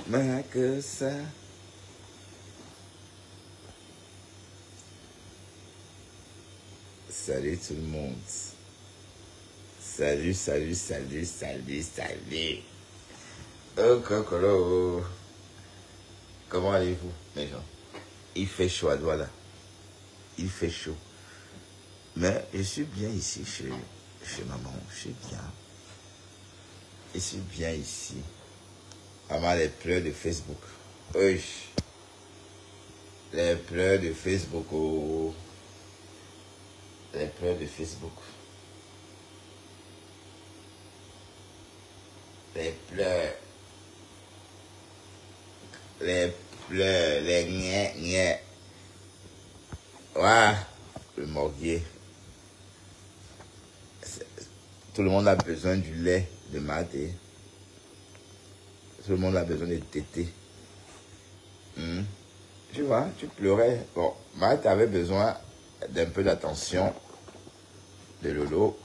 Mais que ça. Salut tout le monde. Salut, salut, salut, salut, salut. Oh, cocolo. Comment allez-vous, mes gens? Il fait chaud à Douala. Il fait chaud. Mais je suis bien ici chez maman. Je suis bien. Je suis bien ici. Maman, les pleurs de Facebook. Oui. Les pleurs de Facebook. Oh. Les pleurs de Facebook. Les pleurs. Les pleurs. Les gnais. Ouais. Le morguier. Tout le monde a besoin du lait de maté. Tout le monde a besoin de tété. Tu vois, tu pleurais. Bon, Matt avait besoin d'un peu d'attention de Lolo.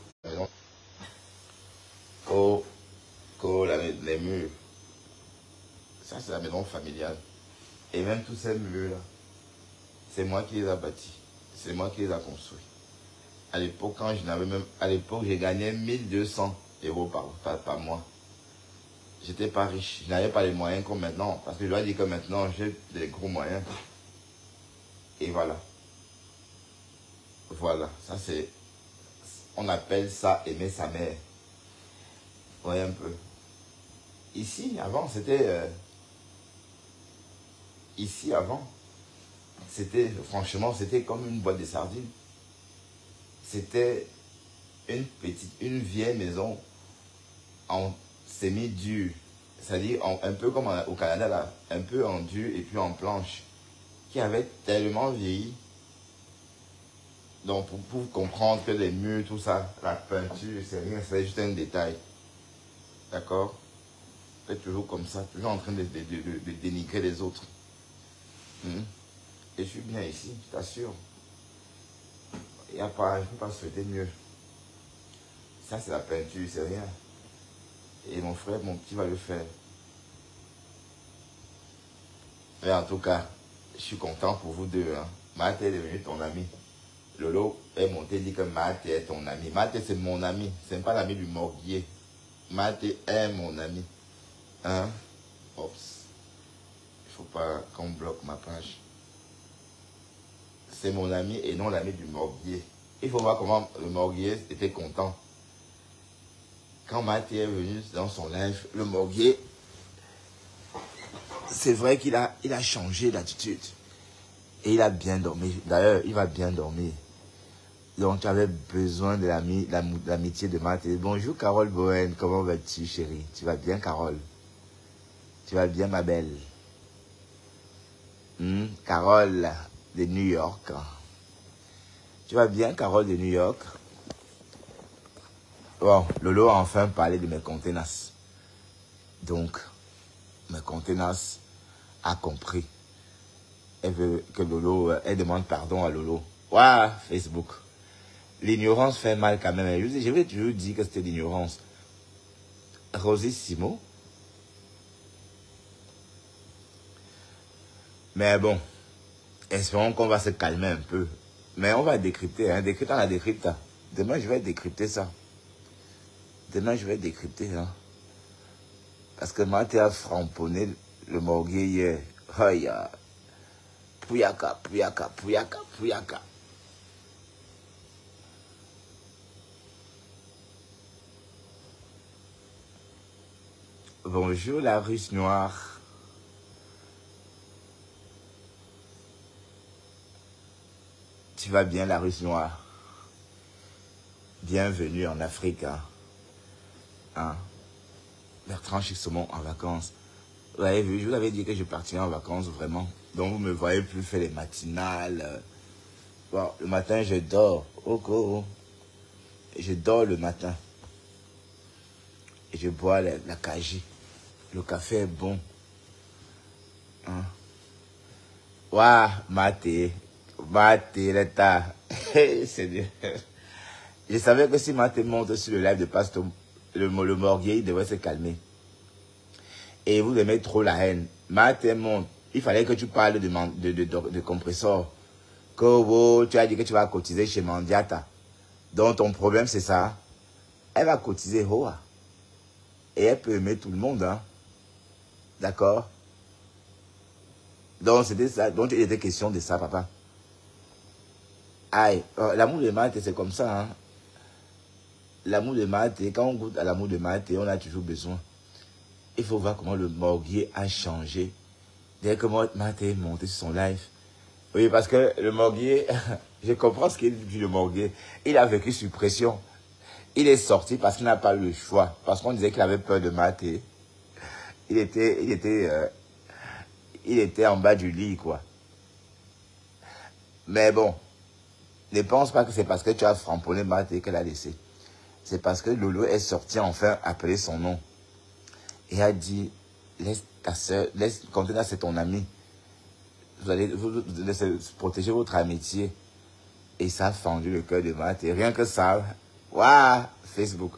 Les murs. Ça, c'est la maison familiale. Et même tous ces murs-là, c'est moi qui les ai bâtis. C'est moi qui les ai construits. À l'époque, quand je n'avais même... À l'époque, j'ai gagné 1200 € par mois. J'étais pas riche. Je n'avais pas les moyens comme maintenant. Parce que je dois dire que maintenant, j'ai des gros moyens. Et voilà. Voilà. Ça, c'est... On appelle ça aimer sa mère. Voyez un peu. Ici, avant, c'était... Ici, avant, c'était... Franchement, c'était comme une boîte de sardines. C'était une vieille maison en semi-dur. C'est-à-dire un peu comme au Canada, là. Un peu en dur et puis en planche. Qui avait tellement vieilli. Donc, pour comprendre que les murs, tout ça, la peinture, c'est rien, c'est juste un détail. D'accord? C'est toujours comme ça, toujours en train de dénigrer les autres. Et je suis bien ici, je t'assure. Il n'y a pas, je ne peux pas souhaiter mieux. Ça, c'est la peinture, c'est rien. Et mon frère, mon petit va le faire. Mais en tout cas, je suis content pour vous deux. Hein. Mathé est devenu ton ami. Lolo est monté et dit que Mathé est ton ami. Mathé, c'est mon ami. Ce n'est pas l'ami du morguier. Mathé est mon ami. Hein? Oups. Il ne faut pas qu'on bloque ma page. C'est mon ami et non l'ami du morguier. Il faut voir comment le morguier était content. Quand Mathé est venu dans son live, le morguier, c'est vrai qu'il a changé d'attitude. Et il a bien dormi. D'ailleurs, il va bien dormir. Donc, tu avais besoin de l'amitié de Mathé. Bonjour Carole Bohen, comment vas-tu chérie? Tu vas bien Carole? Tu vas bien ma belle? Carole de New York. Tu vas bien Carole de New York? Bon, Lolo a enfin parlé de mes contenances. Donc, mes contenances a compris. Elle veut que Lolo, elle demande pardon à Lolo. Ouais, Facebook. L'ignorance fait mal quand même. Je vais toujours dire que c'était l'ignorance. Rosissimo. Mais bon, espérons qu'on va se calmer un peu. Mais on va décrypter, hein. Décrypter, on la décrypte. Demain, je vais décrypter ça. Demain, je vais décrypter, hein. Parce que Mathé a framponné le morguier hier. Aïe, Pouyaka, Pouyaka, Pouyaka, Pouyaka. Bonjour la Russe noire. Tu vas bien la Russe noire? Bienvenue en Afrique. Hein? Bertrand Chixomon en vacances. Vous avez vu, je vous avais dit que je partirais en vacances vraiment. Donc vous me voyez plus faire les matinales. Bon, le matin je dors. Je dors le matin. Et je bois la Kaji. Le café est bon. Hein? Waouh, Mathé, l'état. C'est Dieu. Je savais que si Maté monte sur le live de Pasteur, le morguier, il devrait se calmer. Et vous aimez trop la haine. Maté monte. Il fallait que tu parles de compresseur. Que oh, tu as dit que tu vas cotiser chez Mandiata. Donc ton problème c'est ça. Elle va cotiser Hoa. Et elle peut aimer tout le monde. Hein. D'accord? Donc c'était ça. Donc il était question de ça, papa. Aïe. L'amour de Maté, c'est comme ça. Hein. L'amour de Maté, quand on goûte à l'amour de Maté, on a toujours besoin. Il faut voir comment le morguier a changé. Dès que Maté est monté sur son live. Oui, parce que le morguier, je comprends ce qu'il dit le morguier. Il a vécu sous pression. Il est sorti parce qu'il n'a pas eu le choix. Parce qu'on disait qu'il avait peur de Maté. Il était en bas du lit, quoi. Mais bon, ne pense pas que c'est parce que tu as framponné Maté qu'elle a laissé. C'est parce que Lolo est sorti enfin appeler son nom. Et a dit, laisse ta soeur, laisse, Contenance, c'est ton ami. Vous allez protéger votre amitié. Et ça a fendu le cœur de Maté. Rien que ça. Waouh, Facebook.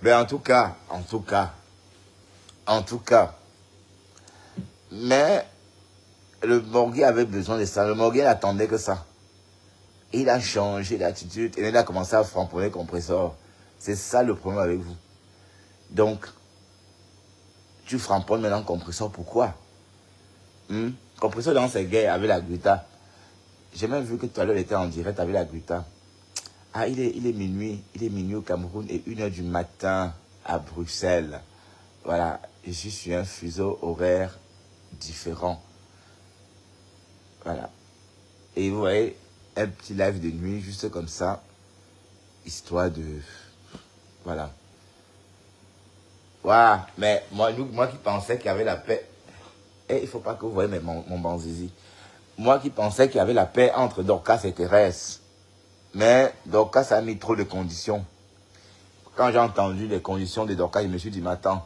Mais en tout cas. Mais le morguier avait besoin de ça. Le morguier n'attendait que ça. Il a changé d'attitude. Et il a commencé à framponner le compresseur. C'est ça le problème avec vous. Donc, tu framponnes maintenant le compresseur. Pourquoi? Compresseur dans ses gays avec la Guita. J'ai même vu que tout à l'heure il était en direct avec la Guita. Ah, il est minuit. Il est minuit au Cameroun et 1h du matin à Bruxelles. Voilà. Je suis sur un fuseau horaire différent. Voilà. Et vous voyez, un petit live de nuit, juste comme ça. Histoire de... Voilà. Waouh. Mais moi qui pensais qu'il y avait la paix... Et il ne faut pas que vous voyez mon banzizi. Moi qui pensais qu'il y avait la paix entre Dorcas et Thérèse. Mais Dorcas a mis trop de conditions. Quand j'ai entendu les conditions de Dorcas, je me suis dit, mais attends,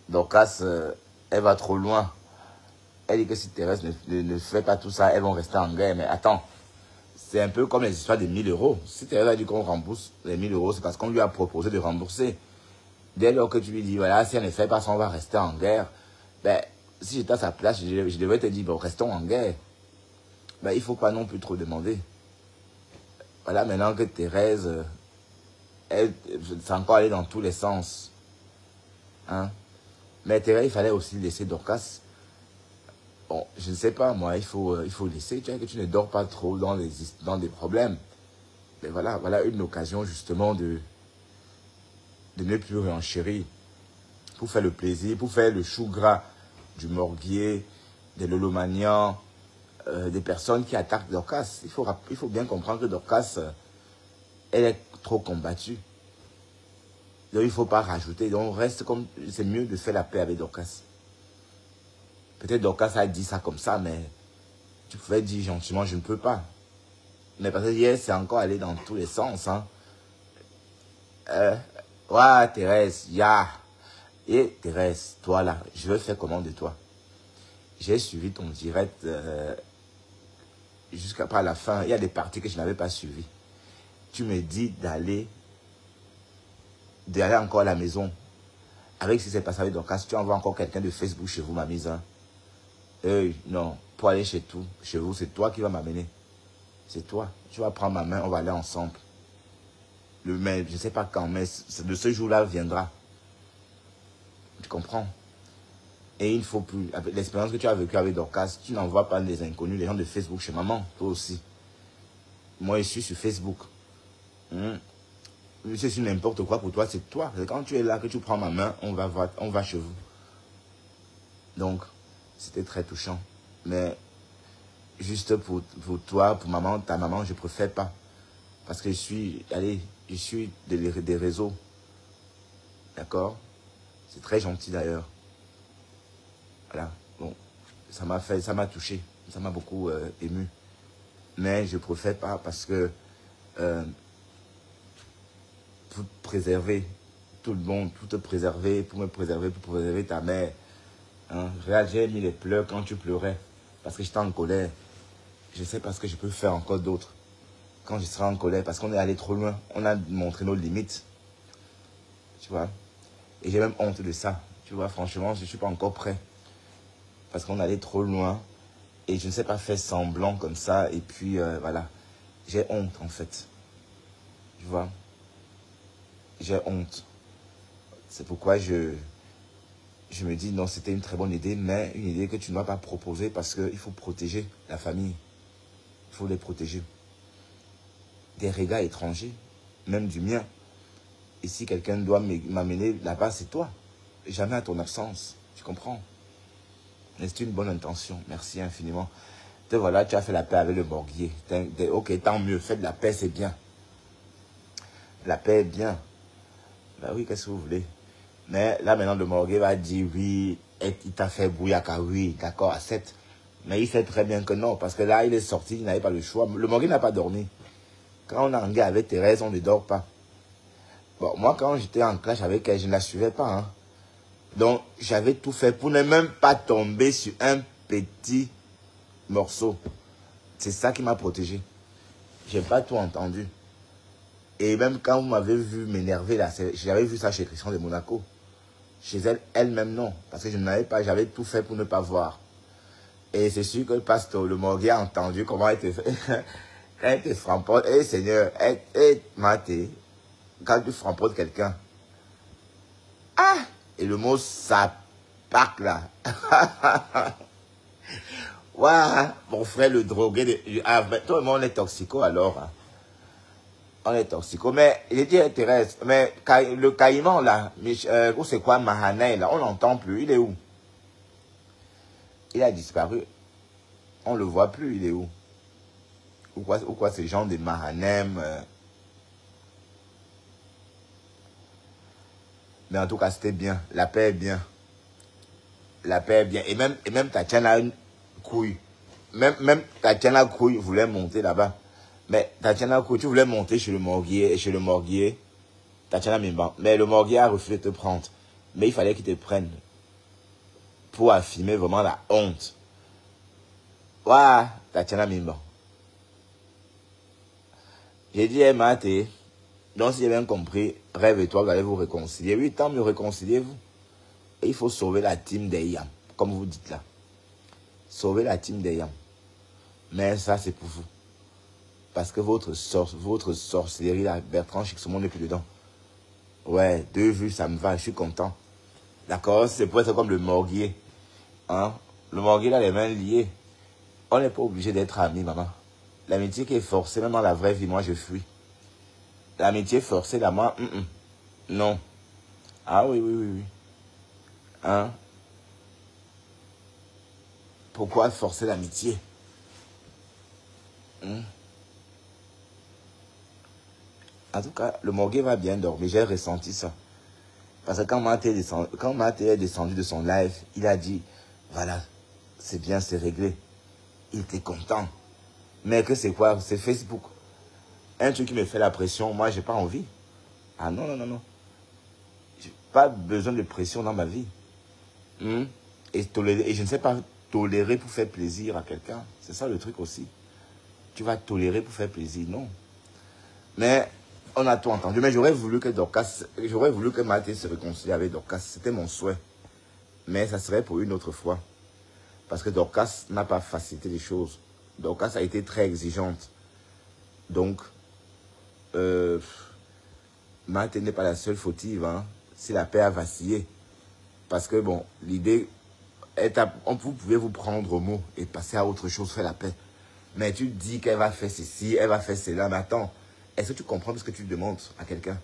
Dorcas, elle va trop loin. Elle dit que si Thérèse ne fait pas tout ça, elles vont rester en guerre. Mais attends, c'est un peu comme les histoires des 1000 euros. Si Thérèse a dit qu'on rembourse les 1000 euros, c'est parce qu'on lui a proposé de rembourser. Dès lors que tu lui dis, voilà, si elle ne fait pas ça, on va rester en guerre. Ben, si j'étais à sa place, je devrais te dire, bon, restons en guerre. Ben, il ne faut pas non plus trop demander. Voilà, maintenant que Thérèse, c'est encore allé dans tous les sens. Hein? Mais Thérèse, il fallait aussi laisser Dorcas. Bon, je ne sais pas, moi, il faut laisser. Tu vois que tu ne dors pas trop dans des problèmes. Mais voilà une occasion justement de ne plus renchérir. Pour faire le plaisir, pour faire le chou gras du morguier, des lolomanians, des personnes qui attaquent Dorcas. Il faut bien comprendre que Dorcas, elle est trop combattue. Donc il ne faut pas rajouter. Donc reste comme... C'est mieux de faire la paix avec Dorcas. Peut-être Dorcas a dit ça comme ça, mais tu pouvais dire gentiment, je ne peux pas. Mais parce que hier, c'est encore allé dans tous les sens. Hein. Ouais, Thérèse, ya. Et Thérèse, toi là, je veux faire comment de toi? J'ai suivi ton direct jusqu'à pas la fin. Il y a des parties que je n'avais pas suivies. Tu me dis d'aller encore à la maison. Avec ce qui s'est passé avec Dorcas, tu envoies encore quelqu'un de Facebook chez vous, ma mise. Hein. Non, pour aller chez vous, c'est toi qui vas m'amener. C'est toi. Tu vas prendre ma main, on va aller ensemble. Mais je ne sais pas quand, mais de ce jour-là viendra. Tu comprends? Et il ne faut plus, avec l'expérience que tu as vécue avec Dorcas, tu n'envoies pas les inconnus, les gens de Facebook chez maman, toi aussi. Moi, je suis sur Facebook. C'est sur n'importe quoi pour toi, c'est toi. C'est quand tu es là que tu prends ma main, on va chez vous. Donc, c'était très touchant. Mais, juste pour toi, pour maman, ta maman, je ne préfère pas. Parce que je suis des réseaux. D'accord? C'est très gentil d'ailleurs. Voilà. Bon, ça m'a touché. Ça m'a beaucoup ému. Mais je ne préfère pas parce que pour préserver tout le monde, pour te préserver, pour me préserver, pour préserver ta mère. Hein, regarde, j'ai mis les pleurs quand tu pleurais. Parce que j'étais en colère. Je sais pas ce que je peux faire encore d'autre. quand je serai en colère, parce qu'on est allé trop loin. On a montré nos limites. Tu vois. Et j'ai même honte de ça. Tu vois, franchement, je ne suis pas encore prêt. Parce qu'on est allé trop loin. Et je ne sais pas faire semblant comme ça. Et puis, voilà. J'ai honte, en fait. Tu vois. J'ai honte. C'est pourquoi je me dis, non, c'était une très bonne idée, mais une idée que tu ne dois pas proposer parce qu'il faut protéger la famille. Il faut les protéger. Des regards étrangers, même du mien. Et si quelqu'un doit m'amener là-bas, c'est toi. Jamais à ton absence. Tu comprends? Mais c'est une bonne intention. Merci infiniment. Te voilà, tu as fait la paix avec le Borguier. Ok, tant mieux. Faites de la paix, c'est bien. La paix est bien. Ben oui, qu'est-ce que vous voulez? Mais là, maintenant, le Borguier va dire oui, et il t'a fait bouillaka, oui, d'accord, à 7. Mais il sait très bien que non, parce que là, il est sorti, il n'avait pas le choix. Le Borguier n'a pas dormi. Quand on a engagé avec Thérèse, on ne dort pas. Bon, moi, quand j'étais en clash avec elle, je ne la suivais pas. Hein. Donc, j'avais tout fait pour ne même pas tomber sur un petit morceau. C'est ça qui m'a protégé. Je n'ai pas tout entendu. Et même quand vous m'avez vu m'énerver, là, j'avais vu ça chez Christian de Monaco. Chez elle, elle-même, non. Parce que je n'avais pas, j'avais tout fait pour ne pas voir. Et c'est sûr que le pasteur, le Morguier a entendu comment elle te fait. Quand elle te frampote, hé Seigneur, hé Maté, quand tu frampotes quelqu'un, ah, et le mot ça part là. Waouh, mon frère le drogué, toi et moi on est toxico alors. Hein. On est toxico, mais j'ai dit à Thérèse, mais le caïman là, c'est quoi Mahanaï là, on l'entend plus, il est où? Il a disparu, on le voit plus, il est où? Ou quoi ces gens de Mahanem Mais en tout cas, c'était bien. La paix est bien. La paix est bien. Et même Tatiana Couille. Même Tatiana Couille voulait monter là-bas. Mais Tatiana Couille, tu voulais monter chez le Morguier. Tatiana Mimban. Mais le Morguier a refusé de te prendre. Mais il fallait qu'il te prenne. Pour affirmer vraiment la honte. Waouh, Tatiana Mimban. J'ai dit, Maté. Donc, si j'ai bien compris, Rêve et toi, vous allez vous réconcilier. Oui, tant mieux, réconciliez-vous. Et il faut sauver la team des Yams, comme vous dites là. Sauver la team des Yams. Mais ça, c'est pour vous. Parce que votre sorcellerie, là, Bertrand Chixomon n'est plus dedans. Ouais, 2 vues, ça me va, je suis content. D'accord, c'est pour être comme le Morguier. Hein? Le Morguier, là, les mains liées. On n'est pas obligé d'être amis, maman. L'amitié qui est forcée, même dans la vraie vie, moi, je fuis. L'amitié forcée, là, moi, non. Ah oui, oui, oui, oui. Hein? Pourquoi forcer l'amitié? En tout cas, le Morguier va bien dormir. J'ai ressenti ça. Parce que quand Maté est descendu de son live, il a dit, voilà, c'est bien, c'est réglé. Il était content. Mais que c'est quoi? C'est Facebook. Un truc qui me fait la pression, moi, j'ai pas envie. Ah non, non, non, non. J'ai pas besoin de pression dans ma vie. Et je ne sais pas tolérer pour faire plaisir à quelqu'un. C'est ça le truc aussi. Tu vas tolérer pour faire plaisir, non. Mais on a tout entendu. Mais j'aurais voulu que Maté se réconcilie avec Dorcas. C'était mon souhait. Mais ça serait pour une autre fois. Parce que Dorcas n'a pas facilité les choses. Dorcas a été très exigeante. Donc, Maté n'est pas la seule fautive. Hein, si la paix a vacillé. Parce que, bon, l'idée, vous pouvez vous prendre au mot et passer à autre chose, faire la paix. Mais tu dis qu'elle va faire ceci, elle va faire cela. Mais attends, est-ce que tu comprends ce que tu demandes à quelqu'un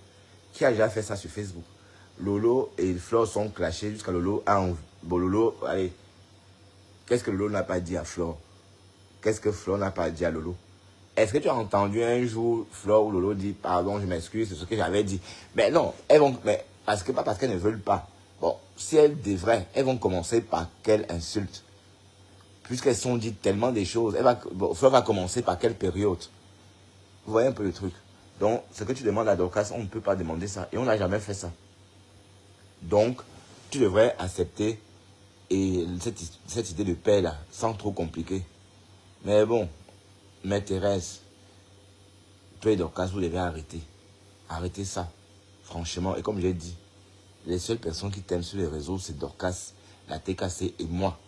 qui a déjà fait ça sur Facebook? Lolo et Flore sont clashés jusqu'à Lolo a envie. Bon, Lolo, allez. Qu'est-ce que Lolo n'a pas dit à Flore? Qu'est-ce que Flore n'a pas dit à Lolo? Est-ce que tu as entendu un jour Flore ou Lolo dit pardon, je m'excuse, c'est ce que j'avais dit? Mais non, elles vont. Mais pas parce qu'elles ne veulent pas. Bon, si elles devraient, elles vont commencer par quelle insulte? Puisqu'elles sont dites tellement des choses, Flore va commencer par quelle période? Vous voyez un peu le truc. Donc, ce que tu demandes à Dorcas, on ne peut pas demander ça. Et on n'a jamais fait ça. Donc, tu devrais accepter cette idée de paix là, sans trop compliquer. Mais bon, mais Thérèse, Toi et Dorcas, vous devez arrêter. Arrêtez ça. Franchement, et comme j'ai dit, les seules personnes qui t'aiment sur les réseaux, c'est Dorcas, la TKC et moi.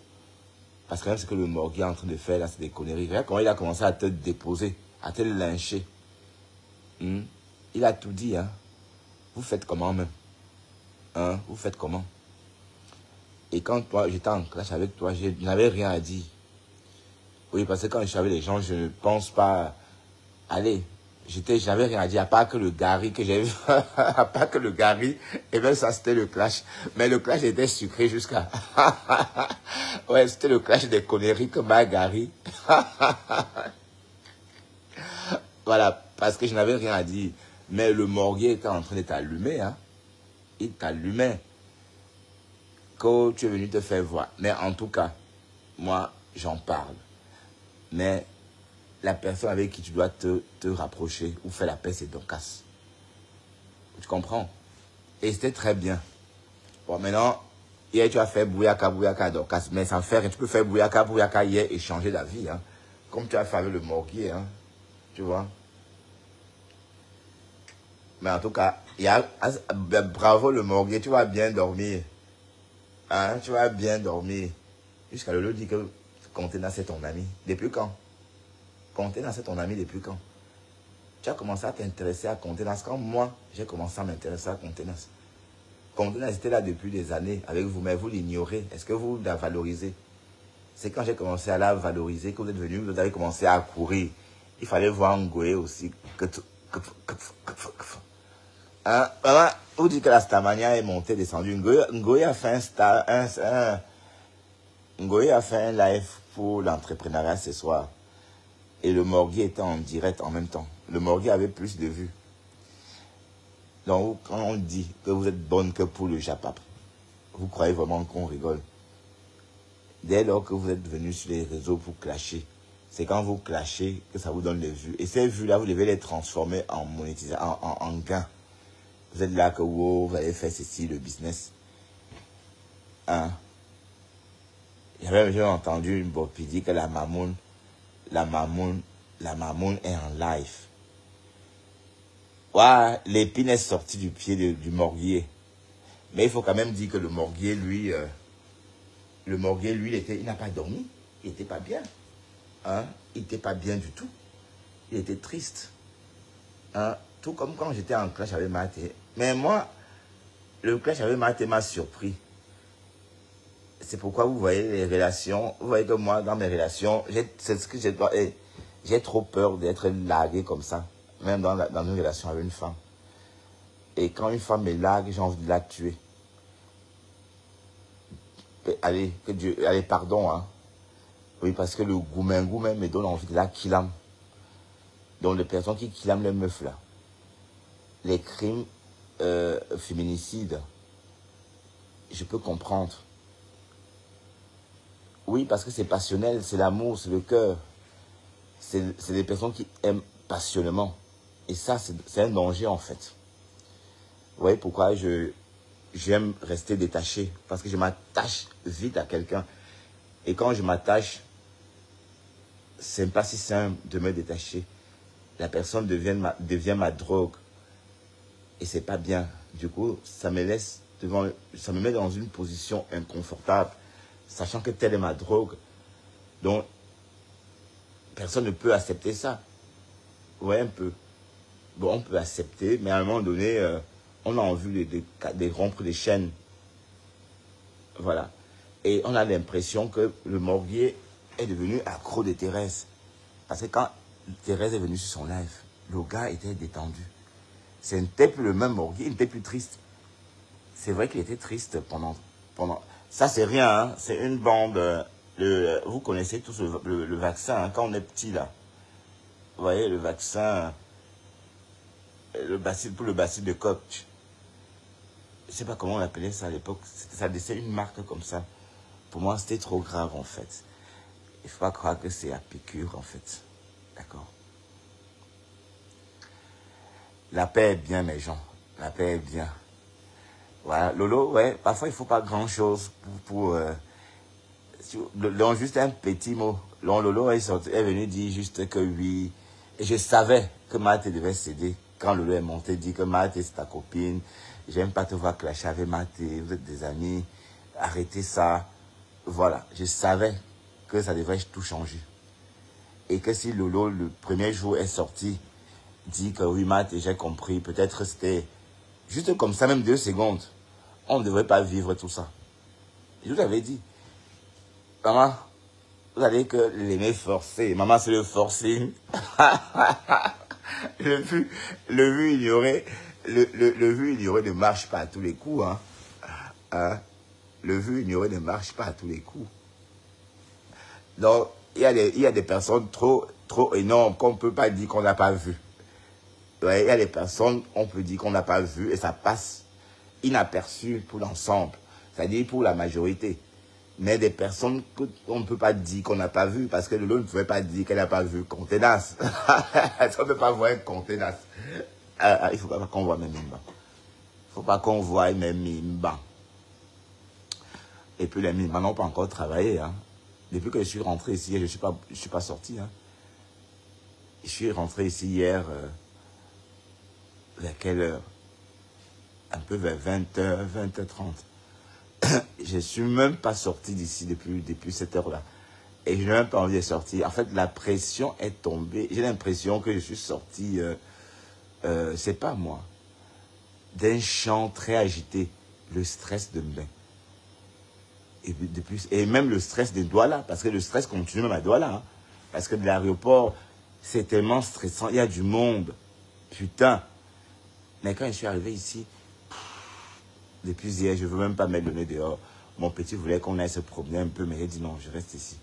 Parce que même ce que le Morgue est en train de faire là, c'est des conneries. Regarde comment il a commencé à te déposer, à te lyncher. Il a tout dit, hein. Vous faites comment même? Hein? Vous faites comment? Et quand toi, j'étais en clash avec toi, je n'avais rien à dire. Oui, parce que quand je suis avec les gens, je ne pense pas... Allez, j'avais rien à dire, à part que le Gary que j'ai vu, à part que le Gary, et bien ça c'était le clash. Mais le clash était sucré jusqu'à... Ouais, c'était le clash des conneries que m'a Gary. Voilà, parce que je n'avais rien à dire. Mais le Morgue était en train de t'allumer, hein. Il t'allumait. Quand tu es venu te faire voir. Mais en tout cas, moi, j'en parle. Mais la personne avec qui tu dois te rapprocher ou faire la paix, c'est Dorcas. Tu comprends? Et c'était très bien. Bon, maintenant, hier, tu as fait bouyaka à Dorcas. Mais sans faire, tu peux faire bouyaka hier et changer d'avis. Hein. Comme tu as fait avec le Morguier. Hein. Tu vois? Mais en tout cas, bravo le Morguier, tu vas bien dormir. Hein, tu vas bien dormir. Jusqu'à Lolo dit que Contenance c'est ton ami. Depuis quand? Contenance c'est ton ami depuis quand? Tu as commencé à t'intéresser à Contenance quand moi, j'ai commencé à m'intéresser à Contenance. Contenance était là depuis des années avec vous, mais vous l'ignorez. Est-ce que vous la valorisez? C'est quand j'ai commencé à la valoriser que vous êtes venu, vous avez commencé à courir. Il fallait voir Ngoé aussi. Hein? Maman, vous dites que la Starmania est montée, descendue. Ngoé a fait Ngoé a fait un live pour l'entrepreneuriat ce soir. Et le Morguier était en direct en même temps. Le Morguier avait plus de vues. Donc, quand on dit que vous êtes bonne que pour le Japap, vous croyez vraiment qu'on rigole. Dès lors que vous êtes venu sur les réseaux pour clasher, c'est quand vous clashez que ça vous donne les vues. Et ces vues-là, vous devez les transformer en monétisation, en gain. Vous êtes là que wow, vous allez faire ceci, le business. Hein? J'ai entendu une bopie dire que la mamoun est en live. Ouais, l'épine est sortie du pied du Morguier. Mais il faut quand même dire que le Morguier, lui, il n'a pas dormi. Il n'était pas bien. Hein? Il n'était pas bien du tout. Il était triste. Hein? Tout comme quand j'étais en clash avec Maté. Mais moi, le clash avec Maté m'a surpris. C'est pourquoi vous voyez les relations. Vous voyez que moi, dans mes relations, j'ai trop peur d'être largué comme ça. Même dans une relation avec une femme. Et quand une femme me largue, j'ai envie de la tuer. Allez, pardon. Hein. Oui, parce que le goumen me donne envie de la killam. Donc les personnes qui killam les meufs là. Les crimes féminicides. Je peux comprendre. Oui, parce que c'est passionnel, c'est l'amour, c'est le cœur. C'est des personnes qui aiment passionnément. Et ça, c'est un danger en fait. Vous voyez pourquoi j'aime rester détaché. Parce que je m'attache vite à quelqu'un. Et quand je m'attache, c'est pas si simple de me détacher. La personne devient ma drogue. Et c'est pas bien. Du coup, ça me met dans une position inconfortable. Sachant que telle est ma drogue. Donc, personne ne peut accepter ça. Vous voyez un peu. Bon, on peut accepter, mais à un moment donné, on a envie de rompre les chaînes. Voilà. Et on a l'impression que le Morguier est devenu accro de Thérèse. Parce que quand Thérèse est venue sur son live, le gars était détendu. Ce n'était plus le même Morguier, il n'était plus triste. C'est vrai qu'il était triste pendant... Ça, c'est rien, hein? C'est une bande... vous connaissez tous le vaccin, hein, quand on est petit, là. Vous voyez, le vaccin... pour le bacille de Koch. Je ne sais pas comment on appelait ça à l'époque. Ça laissait une marque comme ça. Pour moi, c'était trop grave, en fait. Il ne faut pas croire que c'est à piqûre, en fait. D'accord? La paix est bien, mes gens. La paix est bien. Voilà, Lolo, ouais, parfois il ne faut pas grand-chose pour juste un petit mot. Lolo est venu dire juste que oui, Et je savais que Marthe devait céder. Quand Lolo est monté, dit que Marthe, c'est ta copine. J'aime pas te voir clasher avec Marthe. Vous êtes des amis. Arrêtez ça. Voilà. Je savais que ça devrait tout changer. Et que si Lolo, le premier jour, est sorti, dit que oui, Marthe, j'ai compris. Peut-être c'était juste comme ça, même 2 secondes. On ne devrait pas vivre tout ça. Je vous avais dit. Maman, vous allez que l'aimer forcer. Maman, c'est le forcing. le vu ignoré. Le vu ignoré ne marche pas à tous les coups. Hein? Le vu ignoré ne marche pas à tous les coups. Donc, il y a des personnes trop énormes qu'on ne peut pas dire qu'on n'a pas vu. Ouais, il y a des personnes, on peut dire qu'on n'a pas vu et ça passe inaperçu pour l'ensemble. C'est-à-dire pour la majorité. Mais des personnes qu'on ne peut pas dire qu'on n'a pas vu parce que l'autre ne pouvait pas dire qu'elle n'a pas vu. Contenace. On ne peut pas voir contenace. Il ne faut pas qu'on voit même Mimba. Il ne faut pas qu'on voit même Mimba. Et puis les Mimba n'ont pas encore travaillé. Hein. Depuis que je suis rentré ici, je ne suis pas sorti. Hein. Je suis rentré ici hier, vers quelle heure? Un peu vers 20h, 20h30. Je ne suis même pas sorti d'ici depuis cette heure-là. Et je n'ai même pas envie de sortir. En fait, la pression est tombée. J'ai l'impression que je suis sorti, c'est pas moi, d'un champ très agité. Le stress de Mbin. Et même le stress de Douala, parce que le stress continue même à Douala. Hein, parce que de l'aéroport, c'est tellement stressant. Il y a du monde. Putain. Mais quand je suis arrivé ici, depuis hier, je ne veux même pas mettre le nez dehors. Mon petit voulait qu'on aille se promener un peu, mais il a dit non, je reste ici.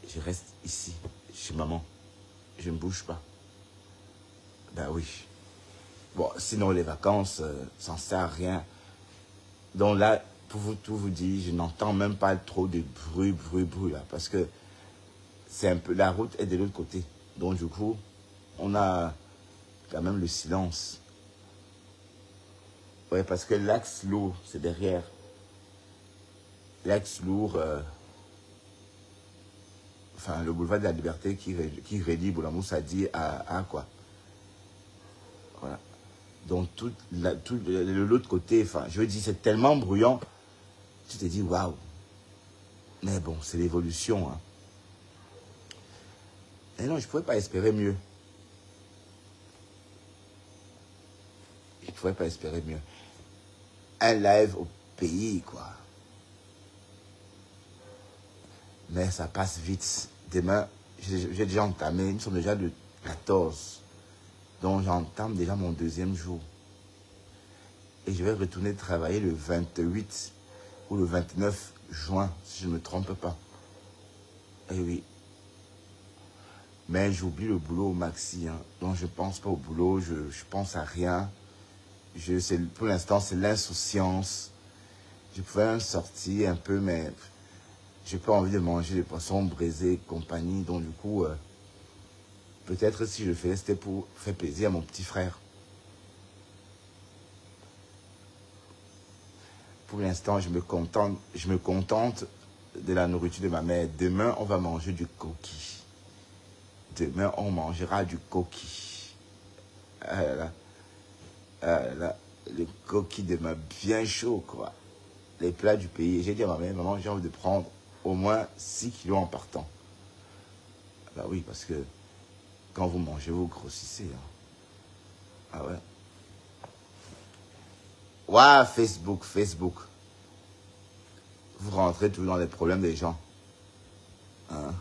Je reste ici, chez maman. Je ne bouge pas. Ben oui. Bon, sinon les vacances, ça ne sert à rien. Donc là, pour tout vous dire, je n'entends même pas trop de bruit là. Parce que c'est un peu, la route est de l'autre côté. Donc du coup, on a quand même le silence. Ouais, parce que l'axe lourd, c'est derrière. L'axe lourd, enfin, le boulevard de la Liberté qui relie Boulamoussadi à quoi? Voilà. Donc, l'autre côté, enfin, je veux dire, c'est tellement bruyant, tu te dis, waouh. Mais bon, c'est l'évolution. Hein. Et non, je ne pouvais pas espérer mieux. Je ne pouvais pas espérer mieux. Un live au pays, quoi. Mais ça passe vite. Demain, j'ai déjà entamé, nous sommes déjà le 14. Donc j'entame déjà mon 2e jour. Et je vais retourner travailler le 28 ou le 29 juin, si je ne me trompe pas. Eh oui. Mais j'oublie le boulot au maxi. Hein. Donc je ne pense pas au boulot, je pense à rien. Pour l'instant, c'est l'insouciance. Je pouvais même sortir un peu, mais j'ai pas envie de manger des poissons braisés et compagnie. Donc du coup, peut-être si je le faisais, c'était pour faire plaisir à mon petit frère. Pour l'instant, je me contente de la nourriture de ma mère. Demain, on va manger du coquille. Demain, on mangera du coquille. Le coquille demain, bien chaud, quoi. Les plats du pays. J'ai dit à ma mère, maman, j'ai envie de prendre au moins 6 kilos en partant. Bah oui, parce que quand vous mangez, vous grossissez. Hein. Ah ouais. Waouh, Facebook. Vous rentrez toujours dans les problèmes des gens. Hein?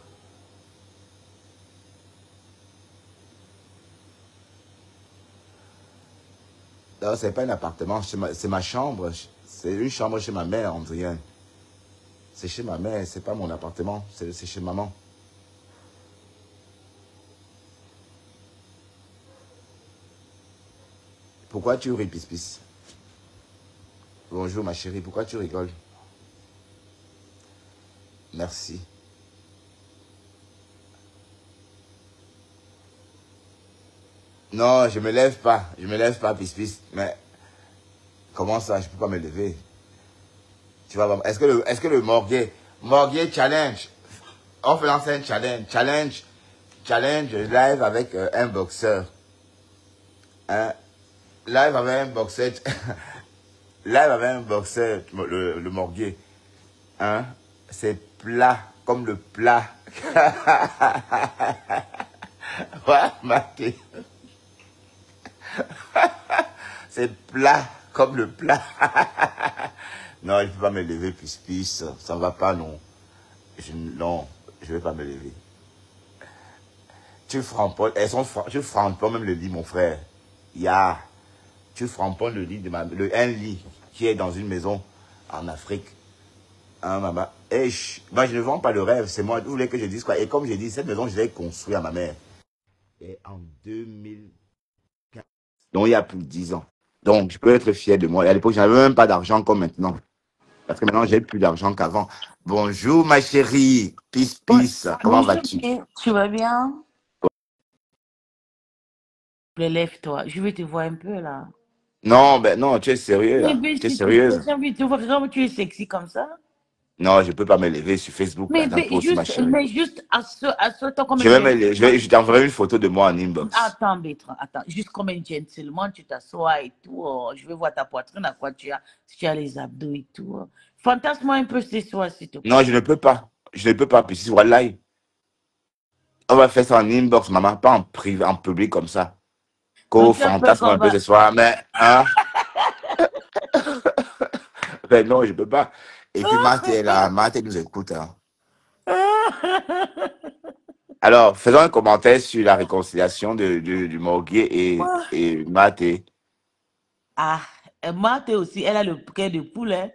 Non, c'est pas un appartement, c'est ma chambre. C'est une chambre chez ma mère, Andrienne. C'est chez ma mère, c'est pas mon appartement, c'est chez maman. Pourquoi tu ris, Pis? Bonjour ma chérie, pourquoi tu rigoles? Merci. Non, je me lève pas, Pis. Mais comment ça, je peux pas me lever? Tu vois, est-ce que le morguet challenge, on fait lancer un challenge challenge live avec un boxeur. Hein? Live avec un boxeur. Live avec un boxeur, le morguier. Hein? C'est plat, comme le plat. Ouais, Maté. C'est plat, comme le plat. Non, je ne peux pas me lever, puis ça ne va pas, non. Non, je ne vais pas me lever. Tu framponnes, tu framponnes même le lit, mon frère. Tu framponnes le lit un lit qui est dans une maison en Afrique. Hein, maman. Et moi, je ne vends pas le rêve, c'est moi. Vous voulez que je dise quoi? Et comme j'ai dit, cette maison, je l'ai construite à ma mère. Et en 2015. Donc, il y a plus de 10 ans. Donc, je peux être fier de moi. Et à l'époque, je n'avais même pas d'argent comme maintenant. Parce que maintenant, j'ai plus d'argent qu'avant. Bonjour, ma chérie. Peace, peace. Comment Bonjour, vas-tu? tu vas bien? Lève-toi, je vais te voir un peu là. Non, ben non, tu es sérieux Mais là. bé, Tu es s'il te plaît, sérieuse? j'ai envie de te voir, vraiment, tu es sexy comme ça. Non, je ne peux pas me lever sur Facebook là. Mais, Attends, bé, toi aussi, ma chérie. mais juste à ce temps comme Je un vais me lever. gentleman. Je t'enverrai une photo de moi en inbox. Attends, Bétra, attends, juste comme un gentleman, tu t'assois et tout. Oh, je vais voir ta poitrine, à quoi tu as, si tu as les abdos et tout. Oh. Fantasme-moi un peu ce soir, s'il te Non, plaît. je ne peux pas. Je ne peux pas. Puis si, voilà, on va faire ça en inbox, maman, pas en privé, en public comme ça. Donc, Qu'au tu as peur fantasme qu'on un peu va. ce soir. Mais, hein? Ben non, je ne peux pas. Et puis, Marthe est là. Marthe nous écoute. Hein. Alors, faisons un commentaire sur la réconciliation du Morguier et Maté. Ah, Marthe aussi, elle a le cœur de poulet.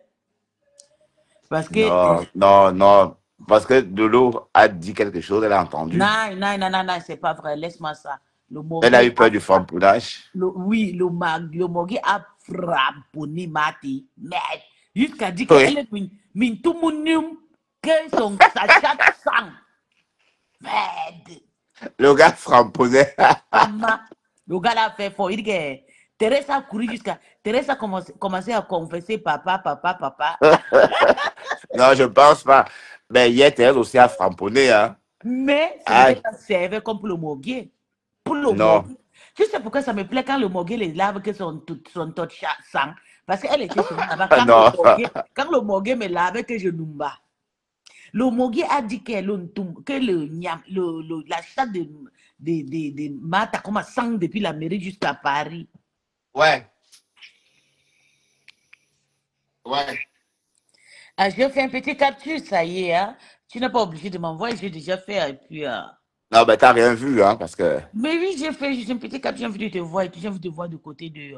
Parce que Non, non, non. Parce que Dolo a dit quelque chose, elle a entendu. non, non, non, non, non, c'est pas vrai. Laisse-moi ça. Le Elle a Morgue eu peur du framboulage. oui, le Morgue a frapponné Mati. Mais jusqu'à dire qu'elle Oui, est min tout mon num, que son sachet de sang. Merde. le gars frapponnait. Maman, le gars l'a fait fort. Il dit que Teresa a couru jusqu'à. Teresa a commencé à confesser papa, papa, papa. Non, je pense pas. Mais hier, elle aussi a framponné. Hein. Mais ce n'était Aïe, pas sévère comme pour le Morgue. Pour le non. Morgue. Tu sais pourquoi ça me plaît quand le Morgue les lave que son tot de sang? Parce qu'elle était souvent là-bas. Non. Quand le Morgue me lavait, que je n'oumba. Le Morgue a dit que la chatte de Martha comme sang depuis la mairie jusqu'à Paris. Ouais, ouais. Ah, j'ai fait un petit capture, ça y est. Hein? Tu n'es pas obligé de m'envoyer, j'ai déjà fait. Et puis, Non, ben t'as rien vu, hein, parce que... mais oui, j'ai fait juste un petit cap, j'ai envie de te voir et puis j'ai envie de te voir de côté de.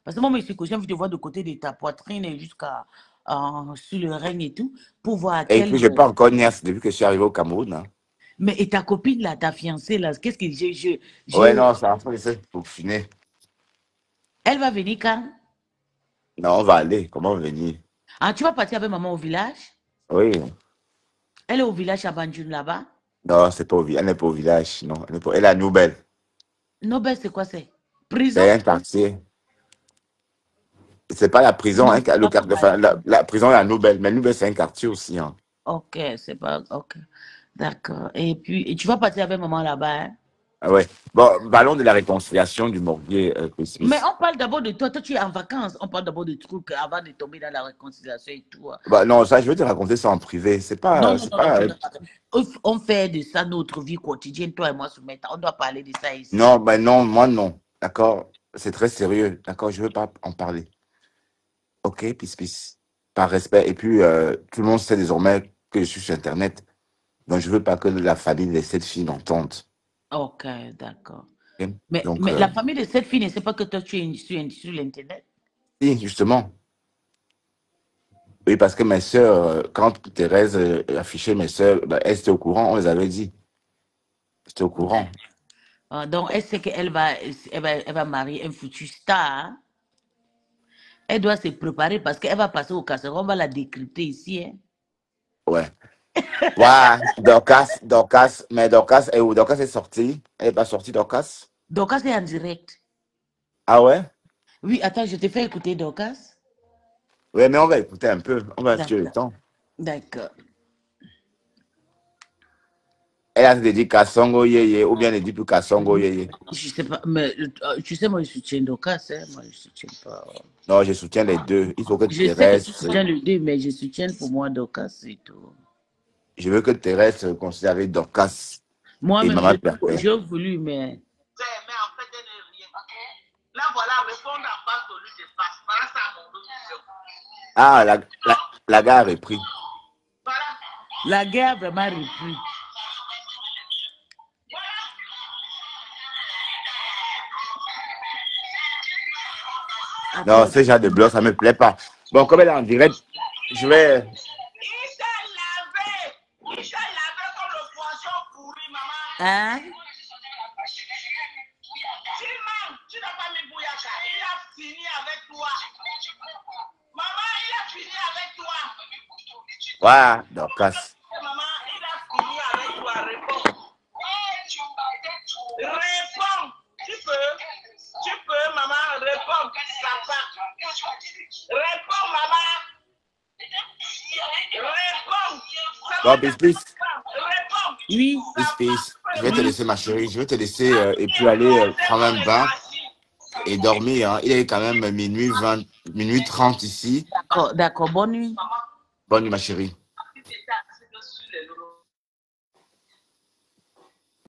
Parce que moi, monsieur, j'ai envie de voir de côté de ta poitrine et jusqu'à sur le règne et tout, pour voir à Et quel. puis, je n'ai pas encore niaise depuis que je suis arrivé au Cameroun. Hein. Mais et ta copine là, ta fiancée là, qu'est-ce que Ouais, non, ça va faire ça pour finir. elle va venir quand? Non, on va aller. Comment venir? Ah, tu vas partir avec maman au village? Oui. Elle est au village à Banjul là-bas? Non, c'est pas elle n'est pas au village. Non, elle est à Nouvelle. Non, ben c'est quoi c'est? C'est Prison? un quartier. C'est pas la prison, Non, hein, c'est pas comme à enfin, l'école. la prison est à Nouvelle, mais Nouvelle, c'est un quartier aussi. Hein. Ok, c'est pas. Ok. D'accord. Et puis, et tu vas partir avec maman là-bas, hein? Ah ouais. Bon, parlons de la réconciliation du Morguier, Mais Christmas. on parle d'abord de toi. Toi, tu es en vacances. On parle d'abord de trucs avant de tomber dans la réconciliation et tout. Bah, non, ça, je vais te raconter ça en privé. Non, non, C'est non, non, pas, tu dois pas. On fait de ça notre vie quotidienne, toi et moi, Soumeta. On doit parler de ça ici. non, ben non, moi non. D'accord? C'est très sérieux. D'accord? Je veux pas en parler. Ok, peace, peace. Par respect. Et puis, tout le monde sait désormais que je suis sur Internet. Donc, je veux pas que la famille de cette fille l'entende. Ok, d'accord. Ok. Donc, Mais la famille de cette fille ne sait pas que toi, tu es sur l'Internet. si, justement. Oui, parce que mes sœurs, quand Thérèse affichait mes sœurs, ben, elles étaient au courant, on les avait dit. J'étais au courant. Donc, elle sait elle va marier un futur star. Hein. Elle doit se préparer parce qu'elle va passer au casserole. On va la décrypter ici. Hein. Ouais. Ouais, Dorcas, mais Dorcas est où? Dorcas est sortie. Elle n'est pas sortie, Dorcas? Dorcas est en direct. Ah ouais? Oui, attends, je te fais écouter Dorcas. Oui, mais on va écouter un peu. On va tuer le D'accord. temps. D'accord. Elle a dit Kassongo Yeye ou bien elle dit plus Kassongo Yeye. Je sais pas, mais tu sais, moi, je soutiens Docas, hein, moi, je soutiens pas. Non, je soutiens les deux. Il faut que Je sais que tu Thérèse. soutiens le 2, mais je soutiens pour moi Docas et tout. Je veux que Thérèse se réconcilie avec Dorcas et Moi-même, Maman Perpet. j'ai voulu, mais. Mais en fait, elle n'est rien. Là, voilà, répondre à face au lieu de face. Voilà ça, mon option. Ah, la gare a repris. Voilà. La guerre a vraiment repris. Non, ce genre de blog, ça ne me plaît pas. Bon, comme elle est en direct, je vais. Il s'est lavé. Il s'est lavé comme le poisson pourri, maman. Hein? Tu n'as pas mis Bouyaka. Il a fini avec toi. Maman, il a fini avec toi. Voilà, Dorcas. Maman, il a fini avec toi. Réponds. Réponds. Tu peux, maman, réponds. Ça part. Réponds, maman. Réponds. Bon, Peace. Oui. Peace. Je vais te laisser, ma chérie. Je vais te laisser et puis aller prendre un bain et dormir. Hein. Il est quand même minuit 30 ici. D'accord. Bonne nuit. Bonne nuit, ma chérie.